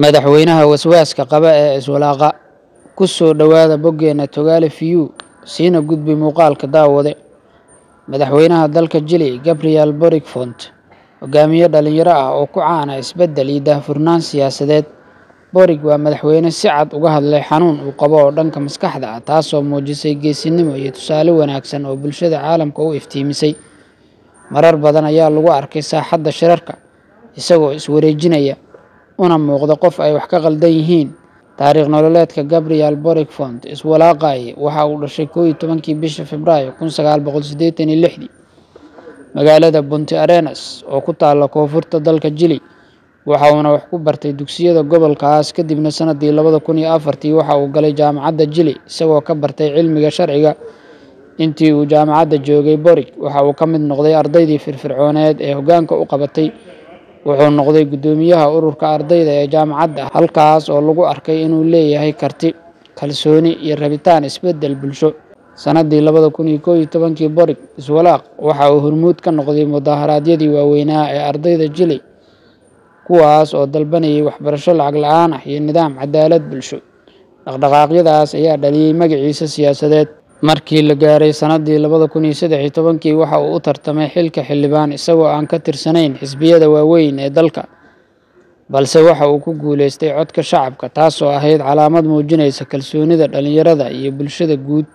madaxweynaha waswaaska qaba ee iswalaaqa ku soo dhawaada boggeena Togale View siina gudbi muuqaalka daawade. Madaxweynaha dalka Chile Gabriel Boric Font hogaamiye dhalinyaro ah oo ku caan ah isbedel iyo daahfurnaan siyaasadeed. Boric waa madaxweyne si cad uga hadlay xanuun uu qabo oo dhanka maskaxda ah, taasoo muujisay geesinimo iyo tusaale wanaagsan oo bulshada caalamka u iftiimisay. Marar badan ayaa lagu arkay saaxadda shirarka isagoo iswareejinaya una muuqda qof ay wax ka qaldan yihiin. Taariikh nololeedka Gabriel Boric Font iswalaaqay waxa uu dhashay 11kii bisha Febraayo 1986 magaalada Punta Arenas oo ku taalla koonfurta dalka Chile. Waxa uuna wax ku bartay dugsiyada gobolkaas, kadibna sanadii 2004 waxa uu galay jaamacadda Chile isagoo ka bartay cilmiga sharciga. Intii uu jaamacadda joogay, Boric waxa uu ka mid noqday ardaydii firfircooneed ee hoggaanka u qabatay. Wuxuu noqday guddoomiyaha ururka ardayda ee jaamacadda, halkaas oo lagu arkay inuu leeyahay karti, kalsooni iyo rabitaan isbedel bulsho. Sanadii 2011 Boric iswalaaq waxa uu hormuud ka noqday mudaharaadyadii waaweynaa ee ardayda Chile, kuwaas oo dalbanayay waxbarasho lacag la'aan ah iyo nidaam cadaalad bulsho. Dhaqdhaqaaqyadaas ayaa dhaliyay magaciisa siyaasadeed. Markii la gaaray sanadii 2013 waxa uu u tartamay xilka xildhibaan isagoo aan ka tirsanayn xisbiyada waaweyn ee dalka, balse waxa uu ku guuleystay codka shacabka, taasoo ahayd calaamad muujinaysa kalsoonida dhalinyarada iyo bulshada guud.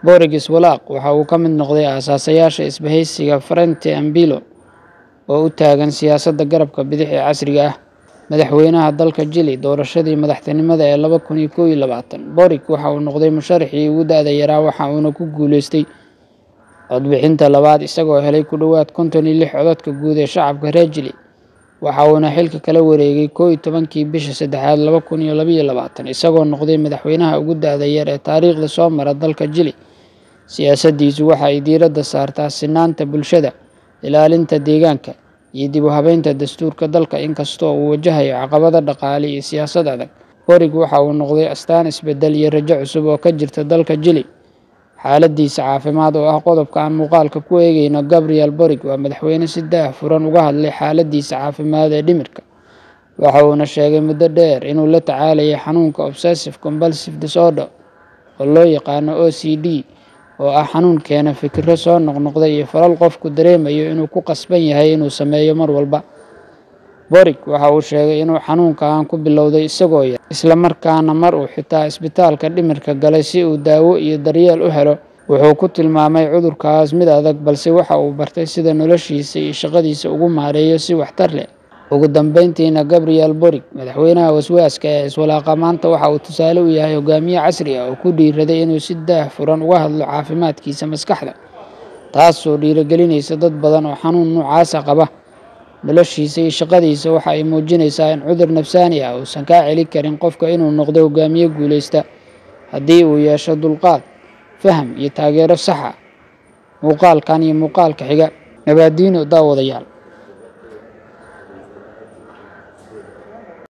Boric iswalaaq waxa uu ka mid noqday aasaasayaasha isbahaysiga Frente Amplio oo u taagan siyaasadda garabka bidix ee casriga ah. Madaxweynaha dalka Chile doorashadii madaxtinimada ee 2021, Boric waxa uu noqday musharaxii ugu da'da yaraa, waxa uuna ku guuleystay codbixinta labaad isagoo helay ku dhowaad 56 codadka guud ee shacabka reer Chile. Waxa uuna xilka kala wareegay 11kii bisha saddexaad 2022 isagoo noqday madaxweynaha ugu da'da yar ee taariikhda soo mara dalka Chile. Siyaasaddiisu waxa ay diiradda saartaa sinaanta bulshada, ilaalinta deegaanka iyo dib u habeynta dastuurka dalka. Inkastoo uu wajahayo caqabado dhaqaale iyo siyaasad adag, Boric waxa uu noqday astaan isbedel iyo rajo cusub oo ka jirta dalka Chile. Xaaladdiisa caafimaad oo ah qodobka aan muuqaalka ku eegayno. Gabriel Boric waa madaxweyne si daahfuran uga hadlay xaaladdiisa caafimaad ee dhimirka. Waxa uuna sheegay muddo dheer inuu la tacaalayay xanuunka obsessive compulsive disorder oo loo yaqaan OCD, oo ah xanuun keena fikirro soo noqnoqda iyo falal qofku dareemayo inuu ku qasban yahay inuu sameeyo mar walba. Boric waxa uu sheegay inuu xanuunkan ku bilowday isagoo yar, isla markaana mar uu xitaa isbitaalka dhimirka galay si uu daawo iyo daryeel u helo. Wuxuu ku tilmaamay cudurkaas mid adag, balse waxa uu bartay sida noloshiisa iyo shaqadiisa ugu maareeyo si waxtar leh. Ugu dambeyntiina, Gabriel Boric, madaxweynaha waswaaska ee iswalaaqa, maanta waxa uu tusaale u yahay hogaamiye casri ah oo ku dhiirraday inuu si daahfuran uga hadlo caafimaadkiisa maskaxda, taasoo dhiirrigelinaysa dad badan oo xanuun noocaas ah qaba. Noloshiisa iyo shaqadiisa waxa ay muujinaysaa in cudur nafsaani ah uusan ka celin karin qofka inuu noqdo hogaamiye guuleysta, haddii uu yeesho dulqaad, faham iyo taageero sax ah. Muuqaalkan iyo muuqaalka xiga, nabadiino daawadayaal.